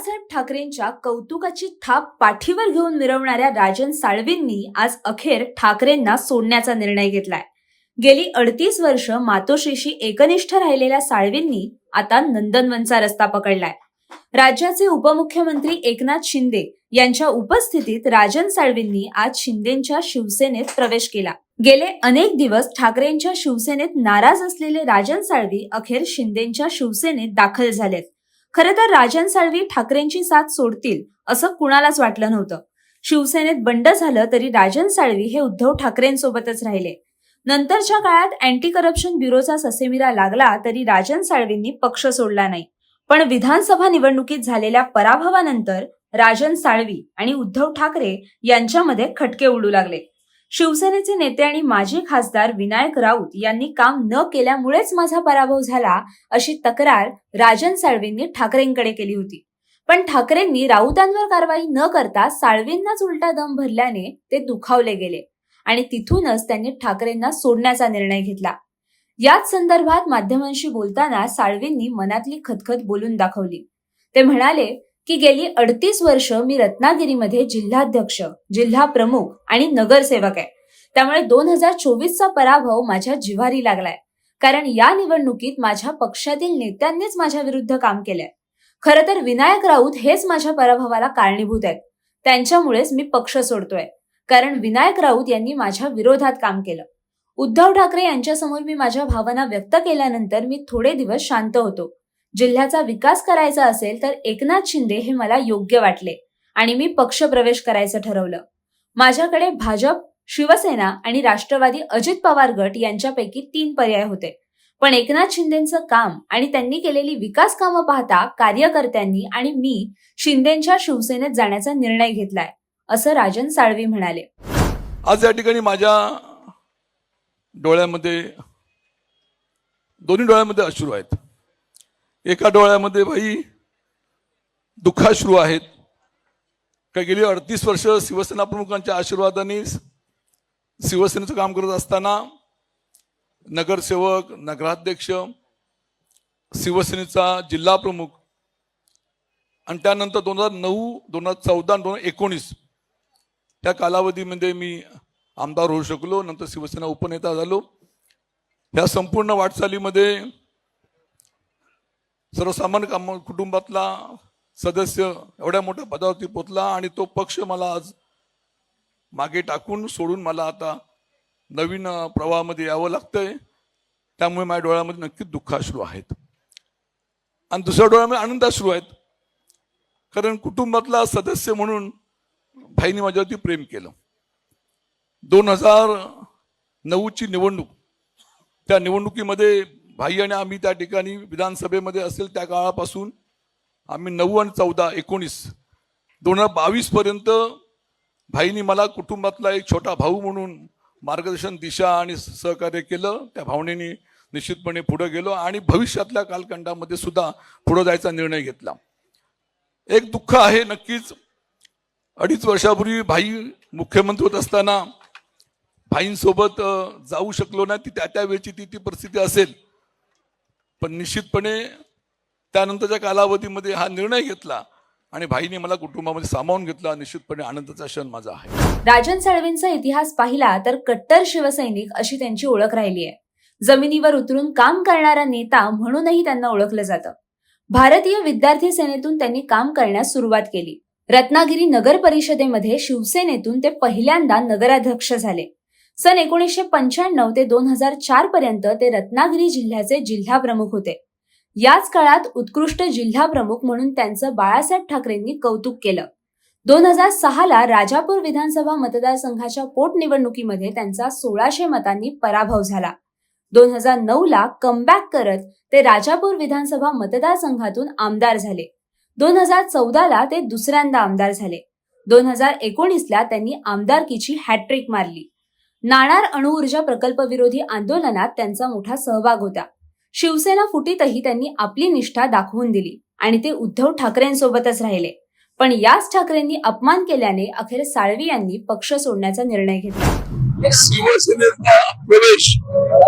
बाळासाहेब ठाकरेंच्या कौतुकाची थाप पाठीवर घेऊन मिरवणाऱ्या राजन साळवींनी आज अखेर ठाकरेंना सोडण्याचा निर्णय घेतलाय। गेली 38 वर्ष मातोश्रीशी एकनिष्ठ राहिलेल्या साळवींनी आता नंदनवनचा रस्ता पकडलाय। राज्याचे उपमुख्यमंत्री एकनाथ शिंदे यांच्या उपस्थितीत राजन साळवींनी आज शिंदेंच्या शिवसेनेत प्रवेश केला। गेले अनेक दिवस ठाकरेंच्या शिवसेनेत नाराज असलेले राजन साळवी अखेर शिंदेंच्या शिवसेनेत दाखल झालेत। खरं तर राजन साळवी ठाकरेंची साथ सोडतील असं कुणालाच वाटलं नव्हतं। शिवसेनेत बंड झालं तरी राजन साळवी हे उद्धव ठाकरेंसोबतच राहिले। नंतरच्या काळात अँटी करप्शन ब्युरोचा ससेमिरा लागला तरी राजन साळवींनी पक्ष सोडला नाही। पण विधानसभा निवडणुकीत झालेल्या पराभवानंतर राजन साळवी आणि उद्धव ठाकरे यांच्यामध्ये खटके उडू लागले। शिवसेनेचे नेते आणि माजी खासदार विनायक राऊत यांनी काम न केल्यामुळेच माझा पराभव झाला अशी तक्रार राजन साळवींनी ठाकरेंकडे केली होती। पण ठाकरेंनी राऊतांवर कारवाई न करता साळवींनाच उलटा दम भरल्याने ते दुखावले गेले आणि तिथूनच त्यांनी ठाकरेंना सोडण्याचा निर्णय घेतला। याच संदर्भात माध्यमांशी बोलताना साळवींनी मनातली खतखत बोलून दाखवली। ते म्हणाले की गेली 38 वर्ष मी रत्नागिरीमध्ये जिल्हाध्यक्ष, जिल्हा प्रमुख आणि नगरसेवक आहे। त्यामुळे 2024चा पराभव माझ्या जिव्हारी लागलाय, कारण या निवडणुकीत माझ्या पक्षातील नेत्यांनीच माझ्या विरुद्ध काम केलंय। खरं तर विनायक राऊत हेच माझ्या पराभवाला कारणीभूत आहेत। त्यांच्यामुळेच मी पक्ष सोडतोय, कारण विनायक राऊत यांनी माझ्या विरोधात काम केलं। उद्धव ठाकरे यांच्यासमोर मी माझ्या भावना व्यक्त केल्यानंतर मी थोडे दिवस शांत होतो। जिल्ह्याचा विकास करायचा असेल तर एकनाथ शिंदे हे मला योग्य वाटले आणि मी पक्ष प्रवेश करायचं ठरवलं। माझ्याकडे भाजप, शिवसेना आणि राष्ट्रवादी अजित पवार गट यांच्यापैकी 3 पर्याय होते। पण एकनाथ शिंदेंचं काम आणि त्यांनी केलेली विकास कामं पाहता कार्यकर्त्यांनी आणि मी शिंदेंच्या शिवसेनेत जाण्याचा निर्णय घेतलाय, असं राजन साळवी म्हणाले। आज या ठिकाणी माझ्या डोळ्यामध्ये, दोन्ही डोळ्यामध्ये अश्रू आहेत। एका डोळ्यामध्ये भाई दुःखाश्रू आहेत, का गेली 38 वर्ष शिवसेना प्रमुखांच्या आशीर्वादाने शिवसेनेचं काम करत असताना नगरसेवक, नगराध्यक्ष, शिवसेनेचा जिल्हा प्रमुख आणि त्यानंतर 2009, 2014, 2019 त्या कालावधीमध्ये मी आमदार होऊ शकलो, नंतर शिवसेना उपनेता झालो। ह्या संपूर्ण वाटचालीमध्ये सर्वसामान्य कुटुंबातला सदस्य एवढ्या मोठ्या पदावरती पोचला आणि तो पक्ष मला आज मागे टाकून सोडून मला आता नवीन प्रवाहामध्ये यावं लागतंय। त्यामुळे माझ्या डोळ्यामध्ये नक्कीच दुःखाश्रू आहेत आणि दुसऱ्या डोळ्यामध्ये आनंदाश्रू आहेत, कारण कुटुंबातला सदस्य म्हणून भाईनी माझ्यावरती प्रेम केलं। 2009ची निवडणूक, त्या निवडणुकीमध्ये भाई आणि आम्ही त्या ठिकाणी विधानसभेमध्ये असेल त्या काळापासून आम्ही 9 आणि 14, 19, 2022 पर्यंत भाईनी मला कुटुंबातला एक छोटा भाऊ म्हणून मार्गदर्शन, दिशा आणि सहकार्य केलं। त्या भावनेने निश्चितपणे पुढे गेलो आणि भविष्यातल्या कालखंडामध्ये सुद्धा पुढे जायचा निर्णय घेतला। एक दुःख आहे नक्कीच, 2.5 वर्षापूर्वी भाई मुख्यमंत्री होत असताना भाईंसोबत जाऊ शकलो नाही। ती त्या वेळची ती परिस्थिती असेल, पण निश्चितपणे त्यानंतरच्या कालावधीमध्ये हा निर्णय घेतला आणि भाईने मला कुटुंबामध्ये सामावून घेतला। निश्चितपणे आनंदाचा क्षण माझा आहे। राजन साळवींचा इतिहास पाहिला तर कट्टर शिवसैनिक अशी त्यांची ओळख राहिली आहे। जमिनीवर उतरून काम करणारा नेता म्हणूनही त्यांना ओळखलं जातं। भारतीय विद्यार्थी सेनेतून त्यांनी काम करण्यास सुरुवात केली। रत्नागिरी नगर परिषदेमध्ये शिवसेनेतून ते पहिल्यांदा नगराध्यक्ष झाले। सन 1995 ते 2004 पर्यंत ते रत्नागिरी जिल्ह्याचे जिल्हा प्रमुख होते। याच काळात उत्कृष्ट जिल्हा प्रमुख म्हणून त्यांचं बाळासाहेब ठाकरेंनी कौतुक केलं। 2006ला राजापूर विधानसभा मतदारसंघाच्या पोटनिवडणुकीमध्ये त्यांचा 1600 मतांनी पराभव झाला। 2009ला कमबॅक करत ते राजापूर विधानसभा मतदारसंघातून आमदार झाले। 2014ला ते दुसऱ्यांदा आमदार झाले। 2019ला त्यांनी आमदारकीची हॅट्रिक मारली। नाणार अणुऊर्जा प्रकल्प विरोधी आंदोलनात त्यांचा मोठा सहभाग होता। शिवसेना फुटीतही त्यांनी आपली निष्ठा दाखवून दिली आणि ते उद्धव ठाकरेंसोबतच राहिले। पण याच ठाकरेंनी अपमान केल्याने अखेर साळवी यांनी पक्ष सोडण्याचा निर्णय घेतला। शिवसेनेचा प्रवेश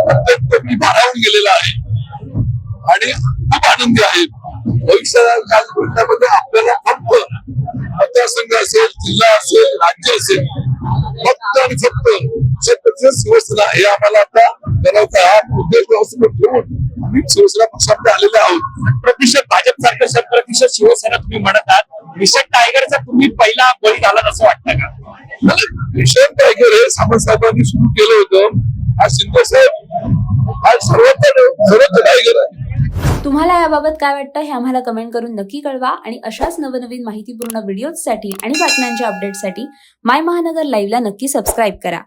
अत्यंत मी भारावून गेलेला आहे आणि खूप आनंदी आहे। भविष्यात कालखंडामध्ये आपल्याला मतदारसंघ असेल, जिल्हा असेल, राज्य असेल, फक्त आणि फक्त 100% शिवसेना हे आम्हाला आता करायचा हा उद्देश व्यवस्थित ठेवून आम्ही शिवसेना पक्षामध्ये आलेले आहोत. प्रतिशत भाजप सारखं 100% शिवसेना तुम्ही म्हणत आहात. मिशन टायगरचा तुम्ही पहिला बळी झाला असं वाटतं का? मिशन टायगर हे सामंत साहेबांनी सुरू केलं होतं. आज शिंदे साहेब आज सर्वत्र टायगर आहे. तुम्हाला याबाबत काय वाटतं हे आम्हाला कमेंट करून नक्की कळवा आणि अशाच नवनवीन माहितीपूर्ण व्हिडिओजसाठी आणि बातम्यांच्या अपडेटसाठी माय महानगर लाईव्हला नक्की सबस्क्राईब करा.